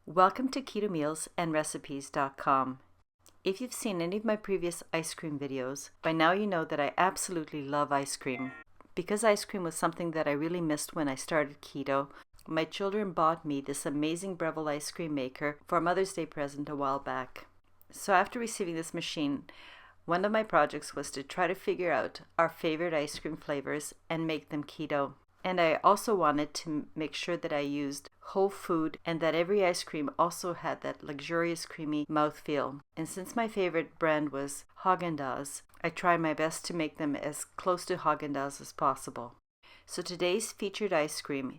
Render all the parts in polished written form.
Welcome to KetoMealsAndRecipes.com. If you've seen any of my previous ice cream videos, by now you know that I absolutely love ice cream. Because ice cream was something that I really missed when I started keto, my children bought me this amazing Breville ice cream maker for a Mother's Day present a while back. So after receiving this machine, one of my projects was to try to figure out our favorite ice cream flavors and make them keto. And I also wanted to make sure that I used whole food and that every ice cream also had that luxurious creamy mouthfeel. And since my favorite brand was Haagen-Dazs, I tried my best to make them as close to Haagen-Dazs as possible. So today's featured ice cream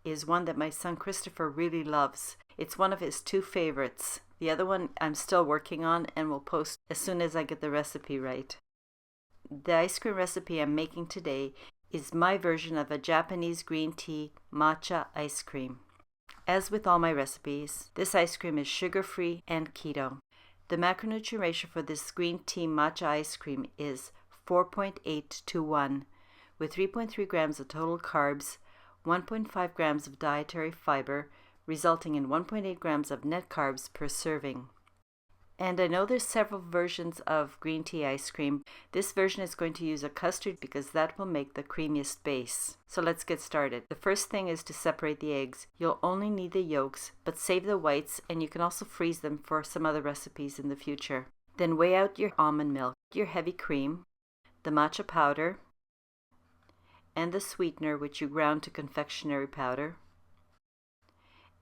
is one that my son Christopher really loves. It's one of his two favorites. The other one I'm still working on and will post as soon as I get the recipe right. The ice cream recipe I'm making today is my version of a Japanese green tea matcha ice cream. As with all my recipes, this ice cream is sugar-free and keto. The macronutrient ratio for this green tea matcha ice cream is 4.8 to 1, with 3.3 grams of total carbs, 1.5 grams of dietary fiber, resulting in 1.8 grams of net carbs per serving. And I know there's several versions of green tea ice cream. This version is going to use a custard because that will make the creamiest base. So let's get started. The first thing is to separate the eggs. You'll only need the yolks, but save the whites, and you can also freeze them for some other recipes in the future. Then weigh out your almond milk, your heavy cream, the matcha powder, and the sweetener which you ground to confectionery powder,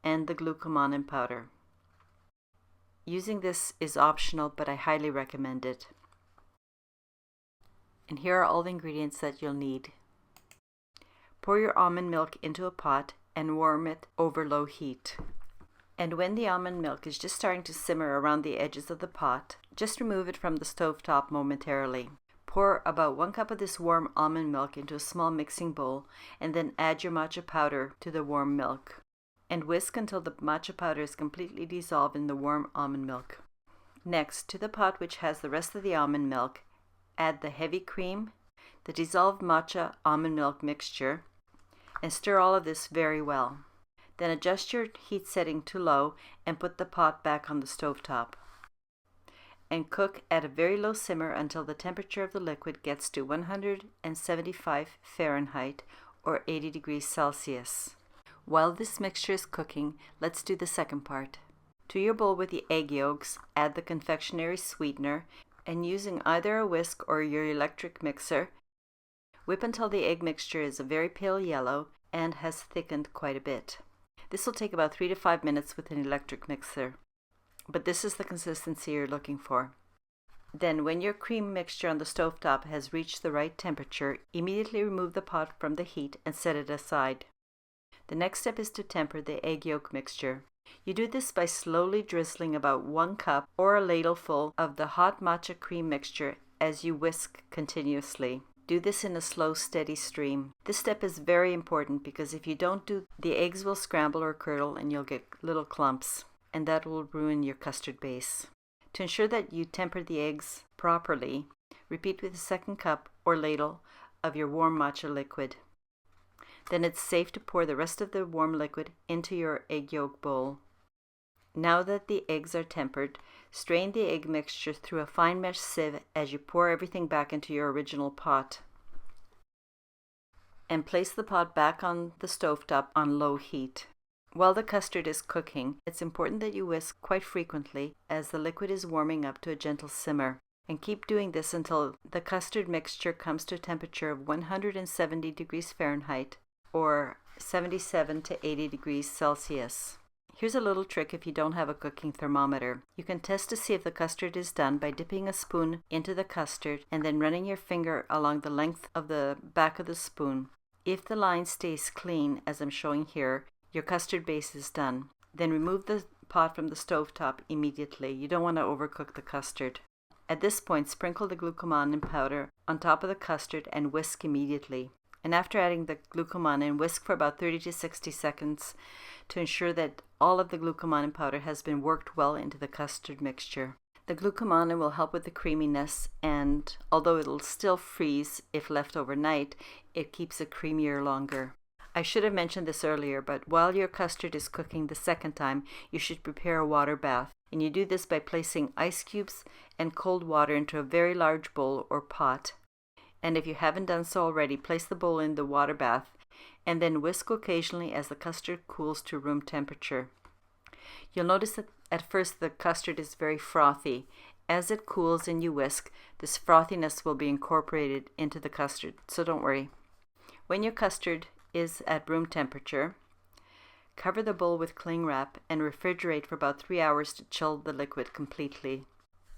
and the glucomannan powder. Using this is optional, but I highly recommend it. And here are all the ingredients that you'll need. Pour your almond milk into a pot and warm it over low heat. And when the almond milk is just starting to simmer around the edges of the pot, just remove it from the stovetop momentarily. Pour about 1 cup of this warm almond milk into a small mixing bowl and then add your matcha powder to the warm milk. And whisk until the matcha powder is completely dissolved in the warm almond milk. Next, to the pot which has the rest of the almond milk, add the heavy cream, the dissolved matcha almond milk mixture, and stir all of this very well. Then adjust your heat setting to low and put the pot back on the stovetop. And cook at a very low simmer until the temperature of the liquid gets to 175 Fahrenheit or 80 degrees Celsius. While this mixture is cooking, let's do the second part. To your bowl with the egg yolks, add the confectionery sweetener, and using either a whisk or your electric mixer, whip until the egg mixture is a very pale yellow and has thickened quite a bit. This will take about 3 to 5 minutes with an electric mixer, but this is the consistency you're looking for. Then, when your cream mixture on the stovetop has reached the right temperature, immediately remove the pot from the heat and set it aside. The next step is to temper the egg yolk mixture. You do this by slowly drizzling about 1 cup or a ladleful of the hot matcha cream mixture as you whisk continuously. Do this in a slow, steady stream. This step is very important because if you don't do, the eggs will scramble or curdle and you'll get little clumps, and that will ruin your custard base. To ensure that you temper the eggs properly, repeat with a 2nd cup or ladle of your warm matcha liquid. Then it's safe to pour the rest of the warm liquid into your egg yolk bowl. Now that the eggs are tempered, strain the egg mixture through a fine mesh sieve as you pour everything back into your original pot. And place the pot back on the stovetop on low heat. While the custard is cooking, it's important that you whisk quite frequently as the liquid is warming up to a gentle simmer. And keep doing this until the custard mixture comes to a temperature of 170 degrees Fahrenheit or 77 to 80 degrees Celsius. Here's a little trick if you don't have a cooking thermometer. You can test to see if the custard is done by dipping a spoon into the custard and then running your finger along the length of the back of the spoon. If the line stays clean, as I'm showing here, your custard base is done. Then remove the pot from the stovetop immediately. You don't want to overcook the custard. At this point, sprinkle the glucomannan powder on top of the custard and whisk immediately. And after adding the glucomannan, whisk for about 30 to 60 seconds to ensure that all of the glucomannan powder has been worked well into the custard mixture. The glucomannan will help with the creaminess, and although it'll still freeze if left overnight, it keeps it creamier longer. I should have mentioned this earlier, but while your custard is cooking the second time, you should prepare a water bath. And you do this by placing ice cubes and cold water into a very large bowl or pot. And if you haven't done so already, place the bowl in the water bath and then whisk occasionally as the custard cools to room temperature. You'll notice that at first the custard is very frothy. As it cools and you whisk, this frothiness will be incorporated into the custard, so don't worry. When your custard is at room temperature, cover the bowl with cling wrap and refrigerate for about 3 hours to chill the liquid completely.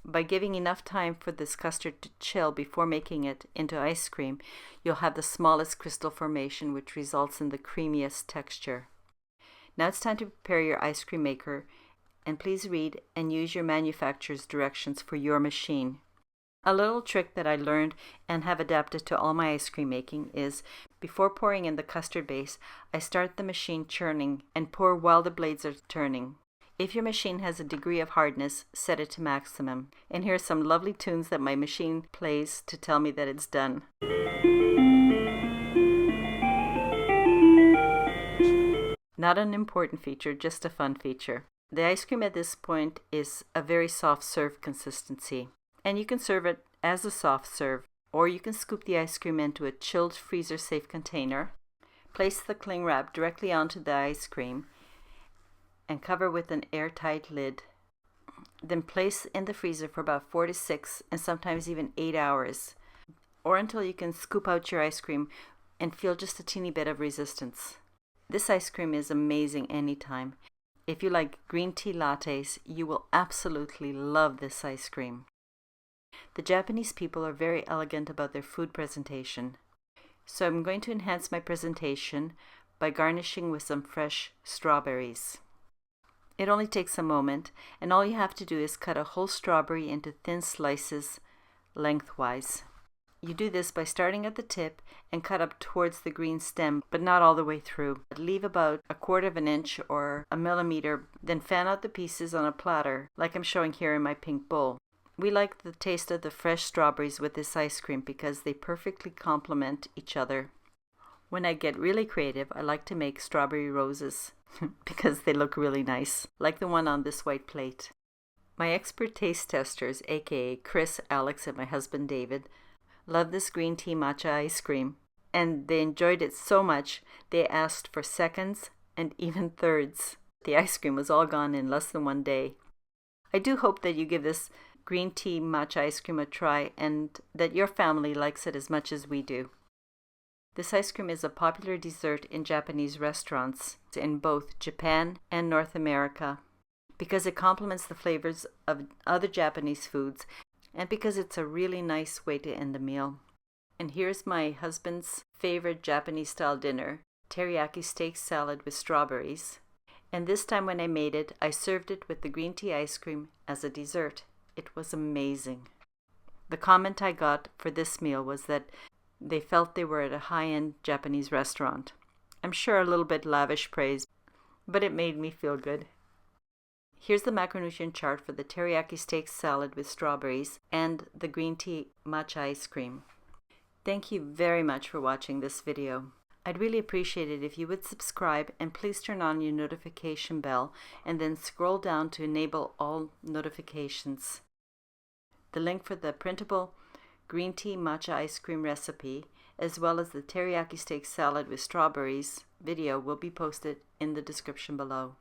By giving enough time for this custard to chill before making it into ice cream, you'll have the smallest crystal formation, which results in the creamiest texture. Now it's time to prepare your ice cream maker, and please read and use your manufacturer's directions for your machine. A little trick that I learned and have adapted to all my ice cream making is, before pouring in the custard base, I start the machine churning and pour while the blades are turning. If your machine has a degree of hardness, set it to maximum. And here are some lovely tunes that my machine plays to tell me that it's done. Not an important feature, just a fun feature. The ice cream at this point is a very soft serve consistency. And you can serve it as a soft serve, or you can scoop the ice cream into a chilled freezer-safe container, place the cling wrap directly onto the ice cream, and cover with an airtight lid. Then place in the freezer for about 4 to 6 and sometimes even 8 hours, or until you can scoop out your ice cream and feel just a teeny bit of resistance. This ice cream is amazing anytime. If you like green tea lattes, you will absolutely love this ice cream. The Japanese people are very elegant about their food presentation. So I'm going to enhance my presentation by garnishing with some fresh strawberries. It only takes a moment, and all you have to do is cut a whole strawberry into thin slices lengthwise. You do this by starting at the tip and cut up towards the green stem, but not all the way through. Leave about 1/4 of an inch or a millimeter, then fan out the pieces on a platter, like I'm showing here in my pink bowl. We like the taste of the fresh strawberries with this ice cream because they perfectly complement each other. When I get really creative, I like to make strawberry roses because they look really nice, like the one on this white plate. My expert taste testers, aka Chris, Alex, and my husband David, love this green tea matcha ice cream, and they enjoyed it so much they asked for seconds and even thirds. The ice cream was all gone in less than 1 day. I do hope that you give this green tea matcha ice cream a try and that your family likes it as much as we do. This ice cream is a popular dessert in Japanese restaurants in both Japan and North America because it complements the flavors of other Japanese foods and because it's a really nice way to end the meal. And here's my husband's favorite Japanese-style dinner, teriyaki steak salad with strawberries. And this time when I made it, I served it with the green tea ice cream as a dessert. It was amazing. The comment I got for this meal was that they felt they were at a high-end Japanese restaurant. I'm sure a little bit lavish praise, but it made me feel good. Here's the macronutrient chart for the teriyaki steak salad with strawberries and the green tea matcha ice cream. Thank you very much for watching this video. I'd really appreciate it if you would subscribe and please turn on your notification bell and then scroll down to enable all notifications. The link for the printable green tea matcha ice cream recipe as well as the teriyaki steak salad with strawberries video will be posted in the description below.